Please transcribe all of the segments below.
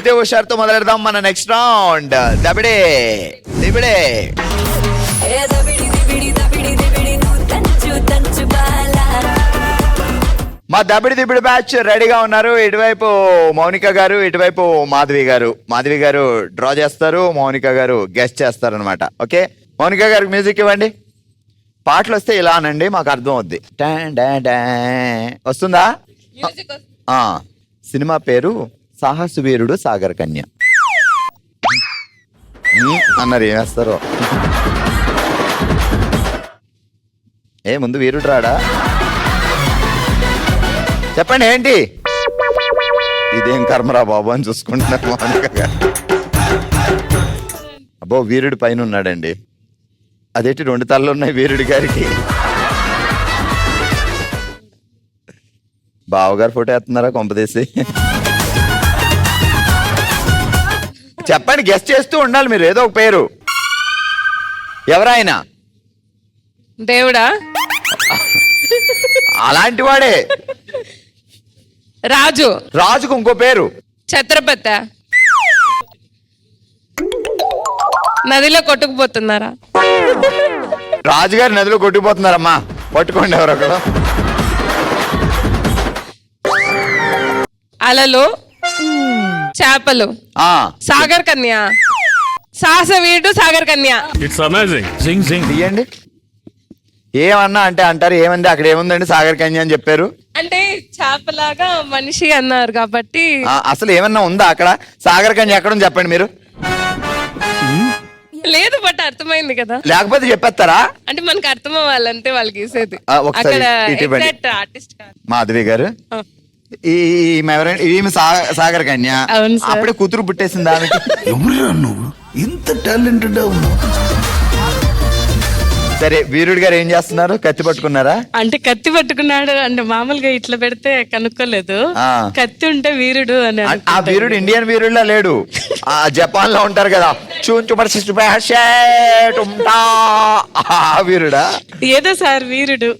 అయితే హుషారుతో మొదలెడదాం మన next round. దబిడే దిబిడే. మా దబిడి దిబిడి బ్యాచ్ రెడీగా ఉన్నారు. ఇటువైపు మౌనిక గారు, ఇటువైపు మాధవి గారు. మాధవి గారు డ్రా చేస్తారు, మౌనిక గారు గెస్ట్ చేస్తారు అనమాట. ఓకే, మౌనిక గారికి మ్యూజిక్ ఇవ్వండి. పాటలు వస్తే ఇలా అనండి, మాకు అర్థం అవుద్ది. వస్తుందా? సినిమా పేరు సాహసు వీరుడు సాగర్ కన్య అన్నారు. ఏమేస్తారో ముందు వీరుడు రాడా? చెప్పండి ఏంటి? ఇదేం కర్మరా బాబు అని చూసుకుంటున్నారు మౌనిక గారు. అబ్బో, వీరుడి పైన ఉన్నాడండి. అదేంటి 2 తలలు ఉన్నాయి వీరుడి గారికి? బావగారు ఫోటో వేస్తున్నారా కొంపదీసి? చెప్పండి, గెస్ట్ చేస్తూ ఉండాలి మీరు ఏదో ఒక పేరు. ఎవరైనా దేవుడా? అలాంటి వాడే. రాజు. రాజుకు ఇంకో పేరు ఛత్రపతి. నదిలో కొట్టుకుపోతున్నారా? రాజుగారి నదిలో కొట్టుకుపోతున్నారమ్మా, పట్టుకోండి ఎవరొకరు. అలలు, చేపలు, సాగర్ కన్య. సాహస వీరుడు సాగర్ కన్య. It's amazing. సింగ్ సింగ్ తీయండి. ఏమన్నా అంటే అంటారు, ఏమంది అక్కడ ఏముందండి సాగర్ కన్య అని చెప్పారు. అంటే చేపలాగా మనిషి అన్నారు కాబట్టి. అసలు ఏమన్నా ఉందా అక్కడ? సాగర్ కన్య ఎక్కడ ఉంది చెప్పండి మీరు. లేదు, బట్ అర్థమైంది కదా. లేకపోతే చెప్పేస్తారా? అంటే మనకు అర్థం అవ్వాలంటే వాళ్ళకి గీసేది. ఒకసారి ఆర్టిస్ట్ మాధవి గారు, ఈమె సాగర్ కన్య. అప్పుడే కూతురు పుట్టేసింది ఆమెకి. ఎవరురా నువ్వు ఇంత టాలెంటెడ్ ఉన్నావు? సరే, వీరుడు గారు ఏం చేస్తున్నారు? కత్తి పట్టుకున్నారా? అంటే కత్తి పట్టుకున్నాడు అంటే మామూలుగా ఇట్లా పెడితే కనుక్కోలేదు. కత్తి ఉంటే వీరుడు అని. ఆ వీరుడు ఇండియన్ వీరుడులా లేడు, ఆ జపాన్ లో ఉంటారు కదా, వీరుడా? ఏదో సార్ వీరుడు.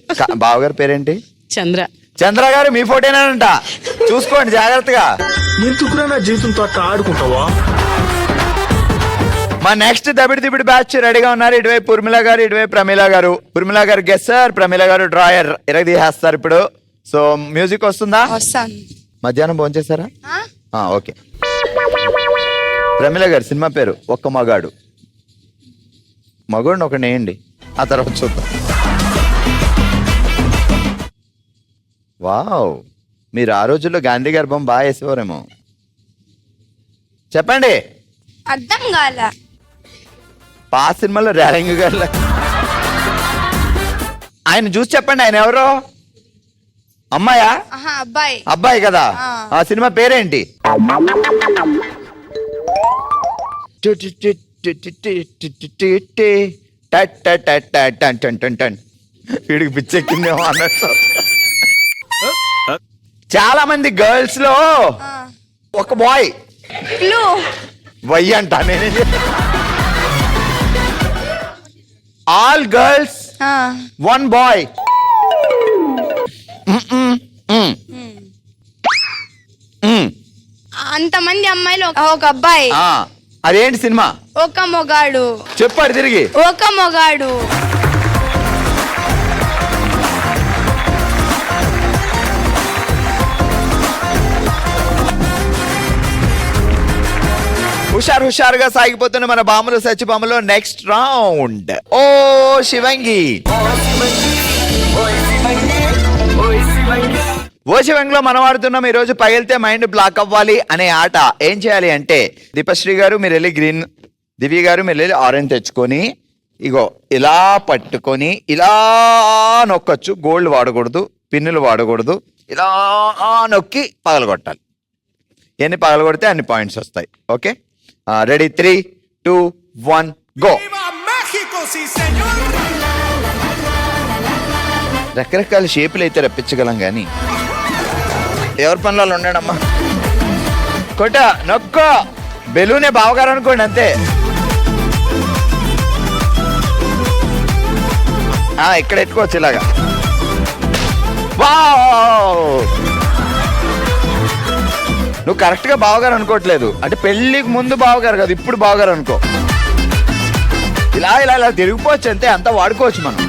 బావగారి పేరేంటి? చంద్ర. చంద్ర గారు మీ ఫోటోనేనంట, చూసుకోండి జాగ్రత్తగా. ఎందుకురా నా జీవితంతో అట్లా ఆడుకుంటావా? మా నెక్స్ట్ దబిడి దిబిడి బ్యాచ్ రెడీగా ఉన్నారు. ఇటువైపు ఉర్మిళ గారు, ఇటువైపు ప్రమీల గారు. ఉర్మిళ గారు గెస్సర్, ప్రమీల గారు డ్రాయర్. ఇరగదీసేస్తారు ఇప్పుడు. సో మ్యూజిక్ వస్తుందా? మధ్యాహ్నం భోంచేసారా? ఓకే. ప్రమీల గారు సినిమా పేరు ఒక్క మగాడు. మగోడిని ఒకటి వేయండి, ఆ తర్వాత చూద్దాం. వావ్, మీరు ఆ రోజుల్లో గాంధీ గారి బొమ్మ బాగా వేసేవారేమో. చెప్పండి. అర్థం కాల. పా సినిమాలో ర్యాలింగ్ గారు ఆయన చూసి చెప్పండి, ఆయన ఎవరో? అమ్మాయా? అబ్బాయి. అబ్బాయి కదా. ఆ సినిమా పేరేంటి? వీడికి పిచ్చెక్కిందేమో అన్నట్టు. చాలా మంది గర్ల్స్ లో ఒక బాయ్. వై అంట నేనే. All girls one boy. అంతమంది అమ్మాయిలు ఒక అబ్బాయి. అదేంటి సినిమా? ఒక మొగాడు. చెప్పాడు తిరిగి. ఒక మొగాడు. హుషారుగా సాగిపోతున్న మన బామ్మలు సచ్చి బామ్మలో నెక్స్ట్ రౌండ్. ఓ శివంగి. ఓ శివంగిలో మనం ఆడుతున్నాం ఈ రోజు పగిలితే మైండ్ బ్లాక్ అవ్వాలి అనే ఆట. ఏం చేయాలి అంటే, దీపశ్రీ గారు మీరు వెళ్ళి గ్రీన్, దివ్య గారు మీరు వెళ్ళి ఆరెంజ్ తెచ్చుకొని, ఇగో ఇలా పట్టుకొని ఇలా నొక్కొచ్చు. గోల్డ్ వాడకూడదు, పిన్నులు వాడకూడదు. ఇలా నొక్కి పగలగొట్టాలి. ఎన్ని పగలగొడితే అన్ని పాయింట్స్ వస్తాయి. Okay, ready? 3, 2, 1 గో. రకరకాల షేపులు అయితే రప్పించగలం కానీ ఎవరి పనులలో ఉండడమ్మా. కొట్ట నొక్కో, బెలూనే బావగారు అనుకోండి అంతే. ఇక్కడ ఎట్టుకోవచ్చు ఇలాగా. వావ్, నువ్వు కరెక్ట్ గా బావగారు అనుకోవట్లేదు. అంటే పెళ్లికి ముందు బావగారు కదా, ఇప్పుడు బావగారు అనుకో. ఇలా ఇలా ఇలా తిరిగిపోవచ్చు అంతే, అంతా వాడుకోవచ్చు మనం.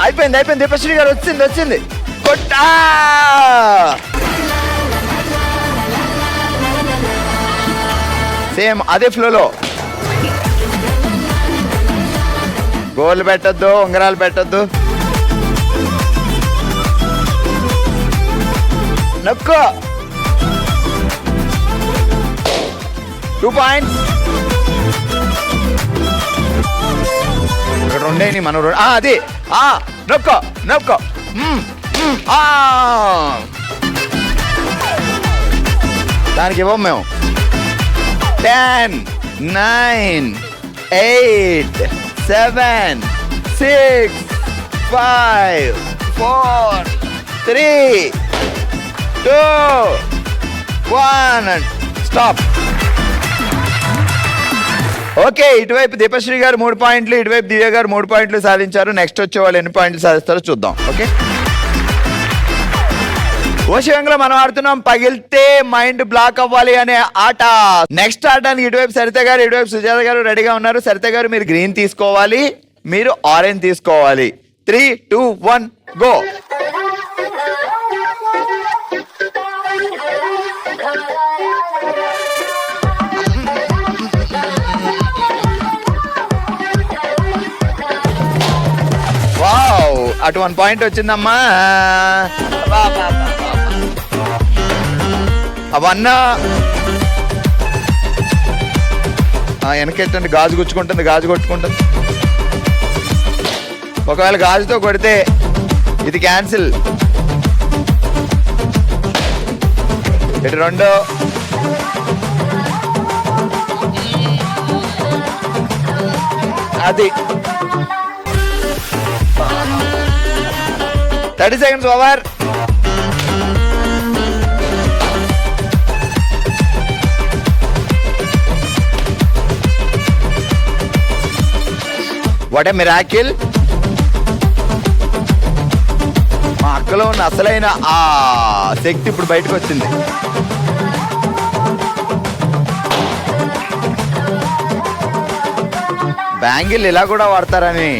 అయిపోయింది. దీపశ్రీ గారు వచ్చింది. కొట్టా సేమ్ అదే ఫ్లోలో. గోల్డ్ పెట్టద్దు, ఉంగరాలు పెట్టద్దు. నొక్కో 2 పాయింట్స్. ఇక్కడ రెండేని మనం అది నొక్కో దానికి ఇవ్వం మేము. 10 9 8 7 6 5 4 3 2 1 స్టాప్. ఓకే, ఇటువైపు దీపశ్రీ గారు 3 పాయింట్లు, ఇటువైపు దివ్య గారు 3 పాయింట్లు సాధించారు. నెక్స్ట్ వచ్చే వాళ్ళు ఎన్ని పాయింట్లు సాధిస్తారో చూద్దాం. ఓకే, ఓషియంలో మనం ఆడుతున్నాం పగిలితే మైండ్ బ్లాక్ అవ్వాలి అనే ఆట. నెక్స్ట్ ఆడడానికి ఇటువైపు సరిత గారు, ఇటువైపు సుజాత గారు రెడీగా ఉన్నారు. సరిత గారు మీరు గ్రీన్ తీసుకోవాలి, మీరు ఆరెంజ్ తీసుకోవాలి. 3 2 1 గో. వావ్, అటు 1 పాయింట్ వచ్చిందమ్మా. అవన్నా వెనకెట్టండి, గాజు గుచ్చుకుంటుంది, గాజు కొట్టుకుంటుంది. ఒకవేళ గాజుతో కొడితే ఇది క్యాన్సిల్. ఇటు 2 అది 30 seconds over. What a miracle. మా అక్కలో ఉన్న అసలైన ఆ శక్తి ఇప్పుడు బయటకు వచ్చింది. బ్యాంగిల్ ఇలా కూడా వాడతారని.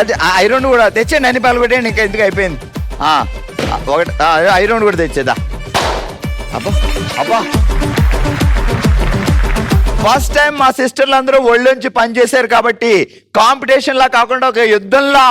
అది ఐరన్ కూడా తెచ్చేయండి, అన్ని పాలు పెట్టండి, ఇంకా ఎందుకు అయిపోయింది. ఒకటి ఐరన్ కూడా తెచ్చేదా. అబ్బా ఫస్ట్ టైం మా సిస్టర్లు అందరూ ఒళ్ళొంచి పనిచేశారు కాబట్టి కాంపిటీషన్ లా కాకుండా ఒక యుద్ధంలా